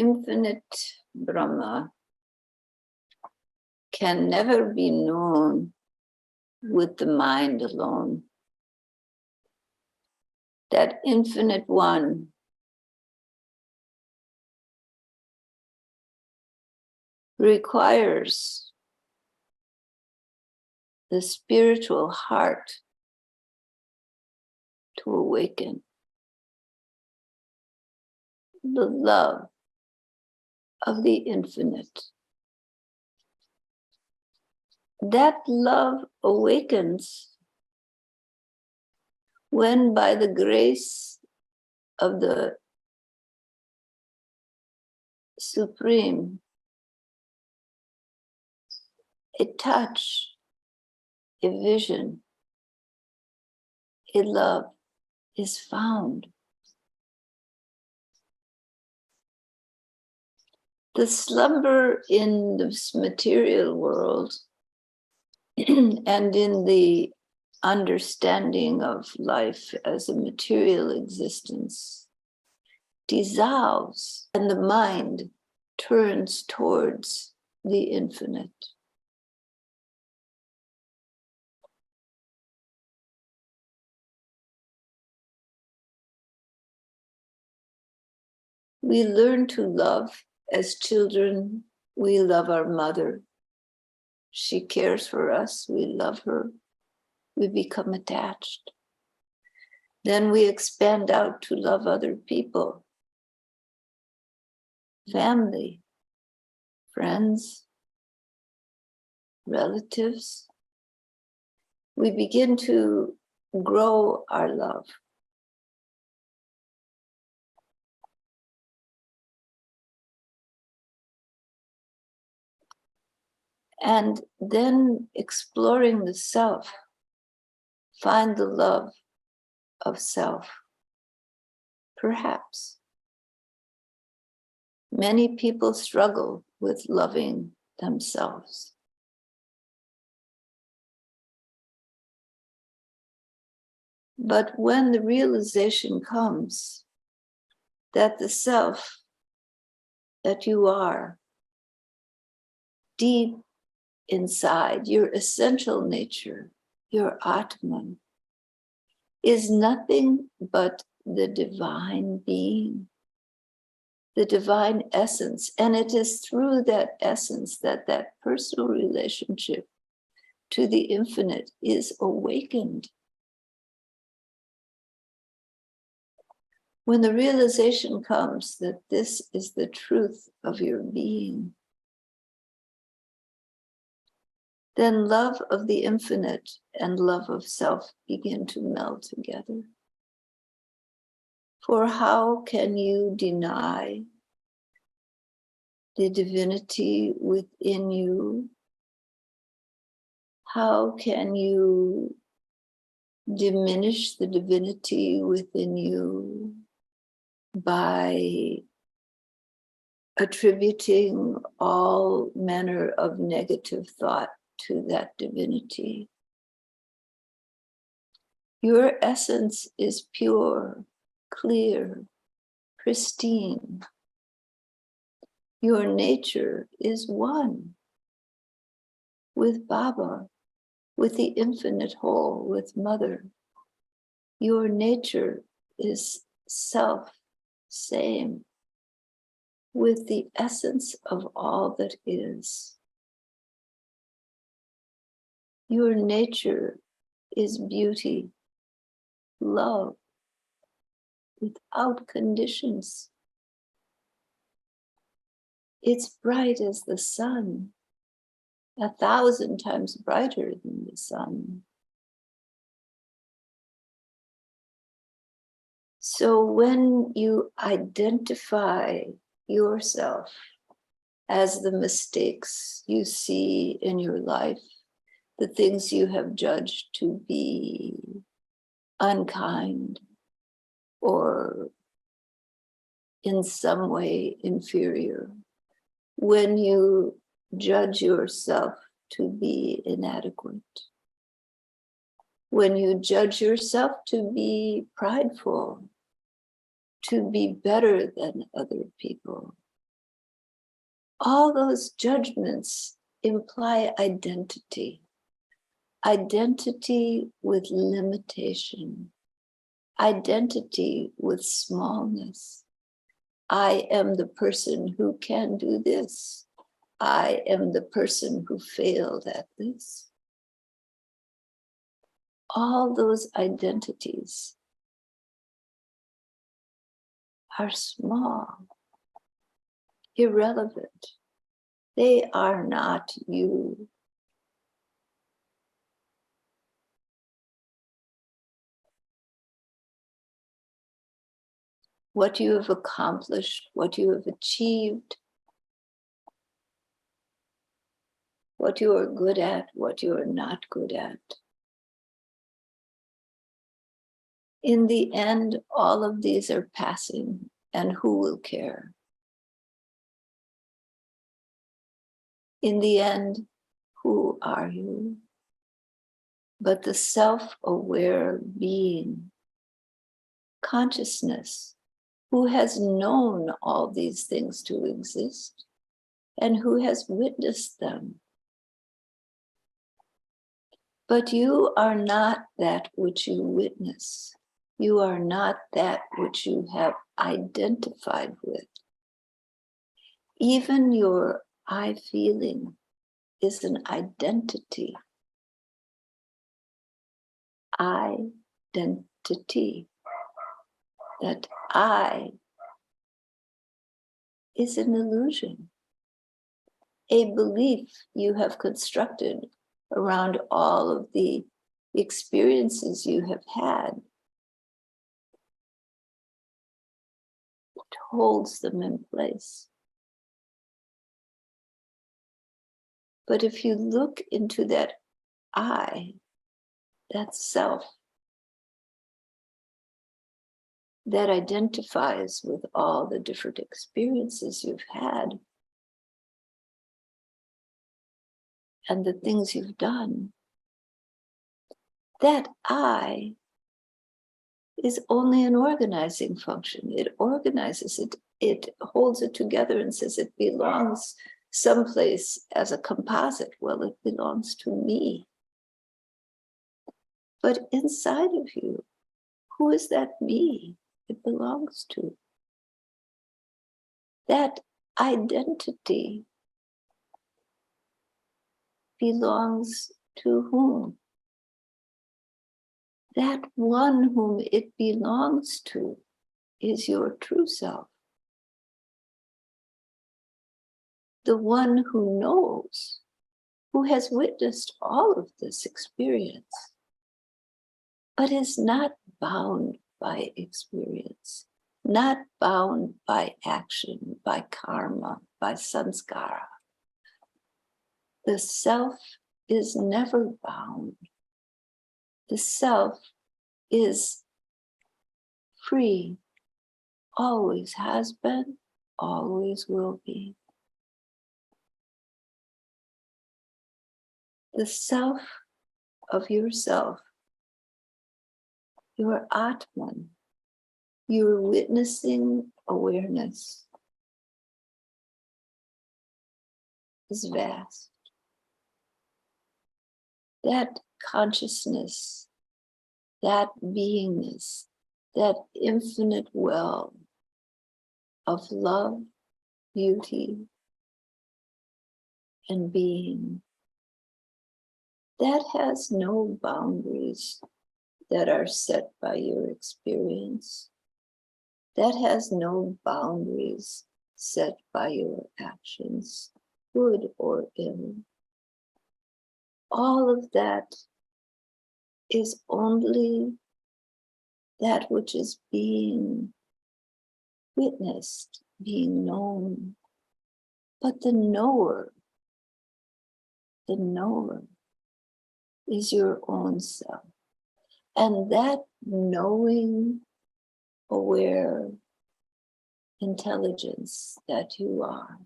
infinite Brahma can never be known with the mind alone. That infinite one requires the spiritual heart to awaken, the love of the infinite. That love awakens when, by the grace of the Supreme, a touch, a vision, a love is found. The slumber in this material world and in the understanding of life as a material existence dissolves, and the mind turns towards the infinite. We learn to love as children. We love our mother. She cares for us. We love her. We become attached. Then we expand out to love other people, family, friends, relatives. We begin to grow our love. And then, exploring the self, find the love of self. Perhaps many people struggle with loving themselves. But when the realization comes that the self that you are, deep inside, your essential nature, your Atman, is nothing but the divine being, the divine essence. And it is through that essence that that personal relationship to the infinite is awakened. When the realization comes that this is the truth of your being, then love of the infinite and love of self begin to meld together. For how can you deny the divinity within you? How can you diminish the divinity within you by attributing all manner of negative thought to that divinity? Your essence is pure, clear, pristine. Your nature is one with Baba, with the infinite whole, with Mother. Your nature is self, same, with the essence of all that is. Your nature is beauty, love, without conditions. It's bright as the sun, 1,000 times brighter than the sun. So when you identify yourself as the mistakes you see in your life, the things you have judged to be unkind or in some way inferior, when you judge yourself to be inadequate, when you judge yourself to be prideful, to be better than other people, All those judgments imply identity. Identity with limitation. Identity with smallness. I am the person who can do this. I am the person who failed at this. All those identities are small, irrelevant. They are not you. What you have accomplished, what you have achieved, what you are good at, what you are not good at. In the end, all of these are passing, and who will care? In the end, who are you? But the self-aware being, consciousness, who has known all these things to exist and who has witnessed them. But you are not that which you witness. You are not that which you have identified with. Even your I feeling is an identity. Identity. That I is an illusion, a belief you have constructed around all of the experiences you have had. It holds them in place. But if you look into that I, that self, that identifies with all the different experiences you've had and the things you've done, that I is only an organizing function. It organizes it, it holds it together and says it belongs someplace as a composite. Well, it belongs to me. But inside of you, who is that me it belongs to? That identity belongs to whom? That one whom it belongs to is your true self. The one who knows, who has witnessed all of this experience, but is not bound by experience, not bound by action, by karma, by samskara. The self is never bound. The self is free, always has been, always will be. The self of yourself, your Atman, your witnessing awareness is vast. That consciousness, that beingness, that infinite well of love, beauty, and being, that has no boundaries that are set by your experience. That has no boundaries set by your actions, good or ill. All of that is only that which is being witnessed, being known. But the knower is your own self. And that knowing, aware intelligence that you are,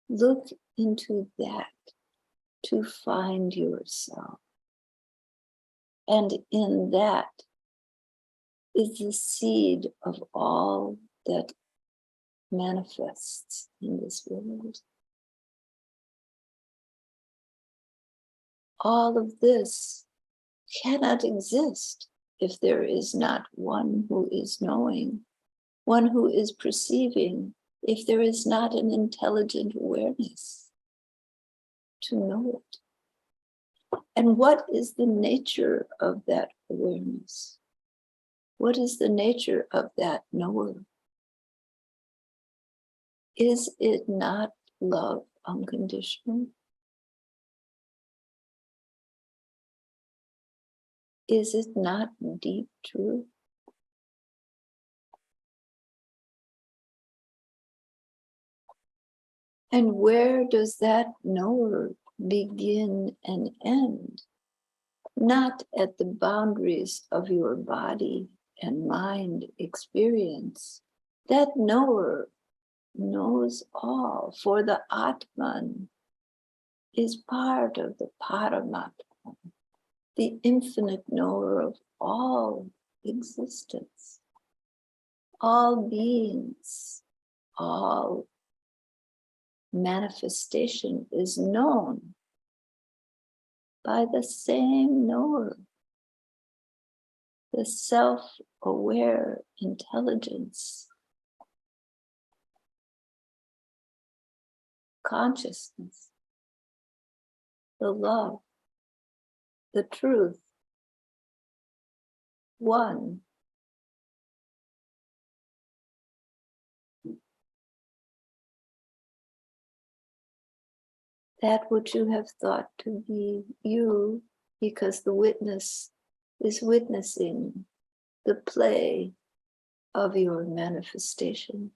look into that to find yourself. And in that is the seed of all that manifests in this world. All of this cannot exist if there is not one who is knowing, one who is perceiving, if there is not an intelligent awareness to know it. And what is the nature of that awareness? What is the nature of that knower? Is it not love unconditional? Is it not deep truth? And where does that knower begin and end? Not at the boundaries of your body and mind experience. That knower knows all, for the Atman is part of the Paramatma, the infinite knower of all existence, all beings, all manifestation is known by the same knower, the self-aware intelligence, consciousness, the love, the truth, one. That which you have thought to be you, because the witness is witnessing the play of your manifestation,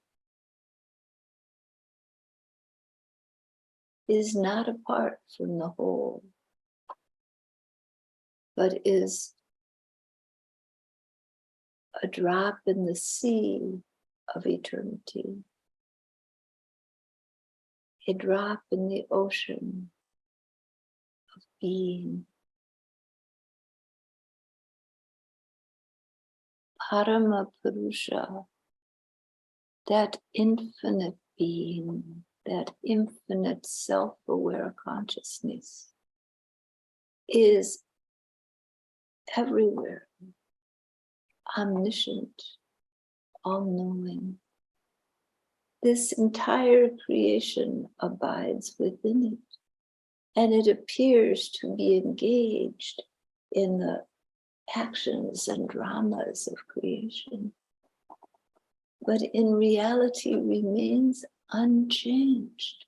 is not apart from the whole, but is a drop in the sea of eternity, a drop in the ocean of being. Parama Purusha, that infinite being, that infinite self-aware consciousness, is everywhere, omniscient, all-knowing. This entire creation abides within it, and it appears to be engaged in the actions and dramas of creation, but in reality remains unchanged.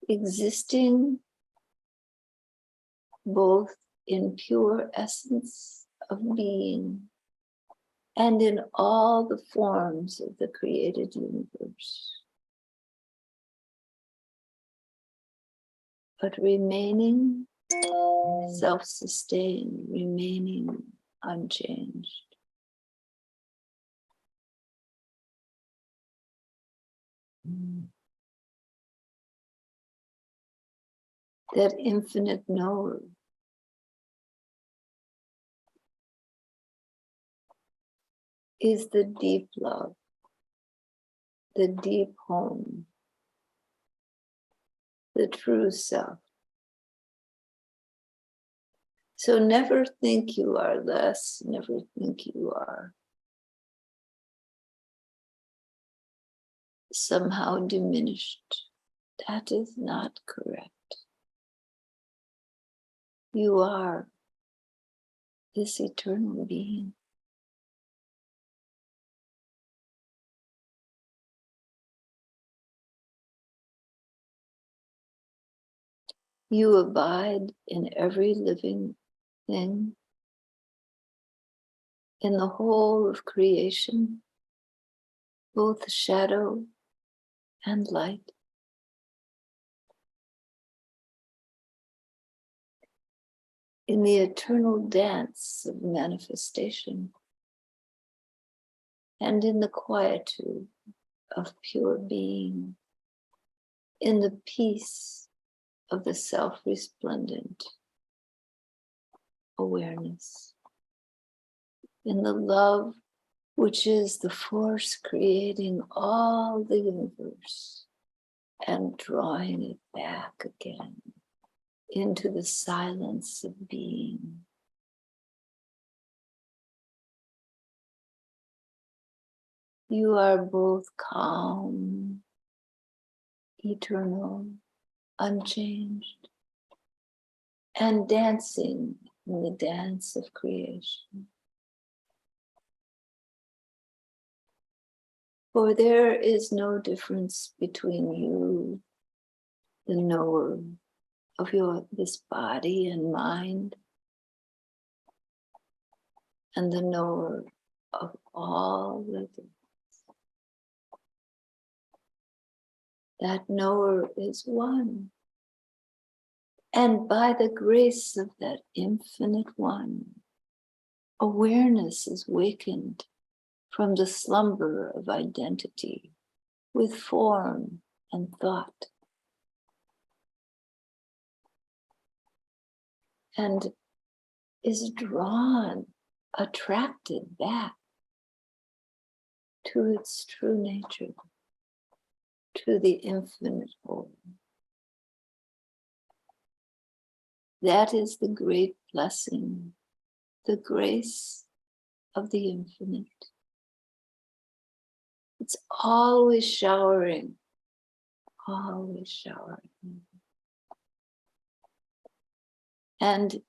Existing both in pure essence of being and in all the forms of the created universe, but remaining self-sustained, remaining unchanged. That infinite knower is the deep love, the deep home, the true self. So never think you are less, never think you are somehow diminished. That is not correct. You are this eternal being. You abide in every living thing, in the whole of creation, both shadow and light. In the eternal dance of manifestation, and in the quietude of pure being, in the peace of the self-resplendent, awareness, in the love which is the force creating all the universe and drawing it back again into the silence of being. You are both calm, eternal, unchanged, and dancing in the dance of creation. For there is no difference between you, the knower of this body and mind, and the knower of all that is. That knower is one. And by the grace of that infinite one, awareness is wakened from the slumber of identity with form and thought, and is drawn, attracted back to its true nature, to the infinite whole. That is the great blessing, the grace of the infinite. It's always showering, always showering. And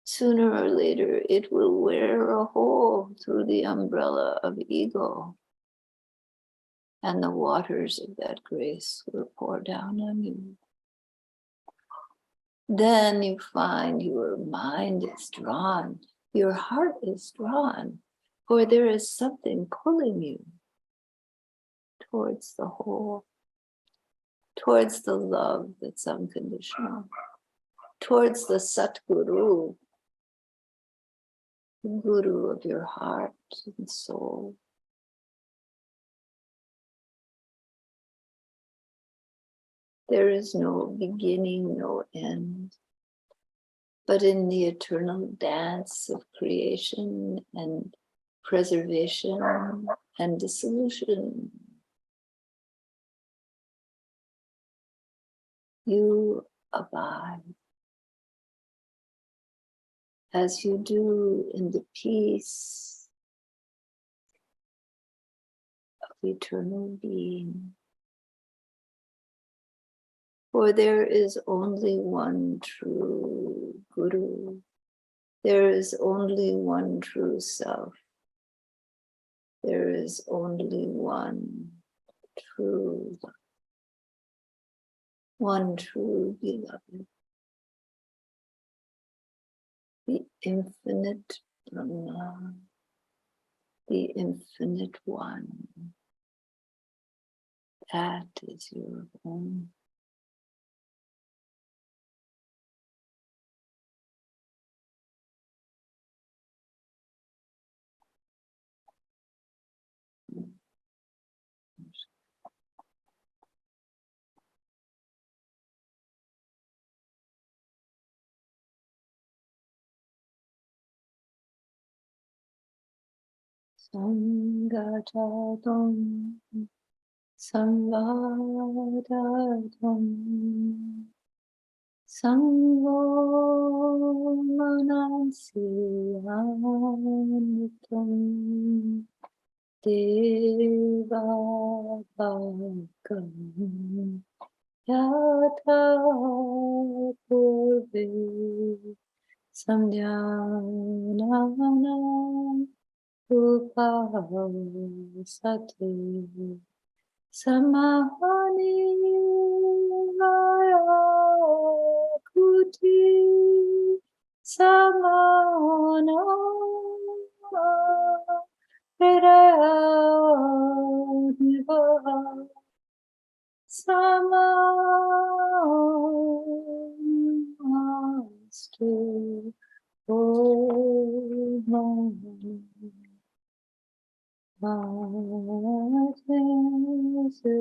sooner or later, it will wear a hole through the umbrella of ego, and the waters of that grace will pour down on you. Then you find your mind is drawn, your heart is drawn, for there is something pulling you towards the whole, towards the love that's unconditional, towards the Sadguru, the Guru of your heart and soul. There is no beginning, no end, but in the eternal dance of creation and preservation and dissolution, you abide as you do in the peace of eternal being. For there is only one true Guru. There is only one true self. There is only one true love, one true beloved. The infinite Brahma, the infinite one. That is your home. Sangatatam, Samvadatam, Sangho Manasi Anitam, Deva Bhagam, Yatha Purve, Samdhyana Upasate, Samahani Maya Kuti, Samana Vidaniva, Samastu Om. That is the